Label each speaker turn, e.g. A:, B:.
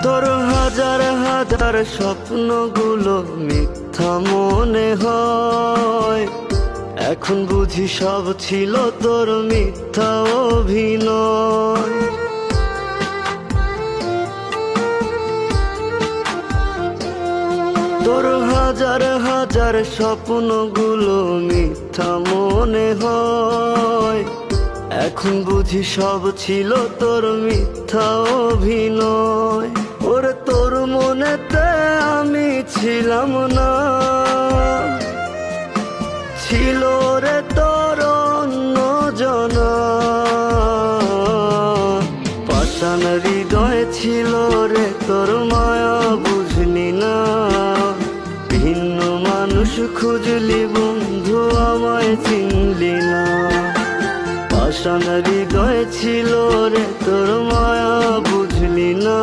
A: তোর হাজার হাজার স্বপ্নগুলো মিথ্যা মনে হয়, এখন বুঝি সব ছিল তোর মিথ্যা অভিনয়। তোর হাজার হাজার স্বপ্নগুলো মিথ্যা মনে হয়, এখন বুঝি সব ছিল তোর মিথ্যা অভিনয়। ওরে তোর মনেতে আমি ছিলাম না, ছিল রে তোর অন্য জনা। পাষাণ হৃদয় ছিল রে তোর মায়া বুঝলি না, ভিন্ন মানুষ খুঁজলি বন্ধু আমায় চিনলি না। পাষাণ হৃদয় ছিল রে তোর মায়া বুঝলি না।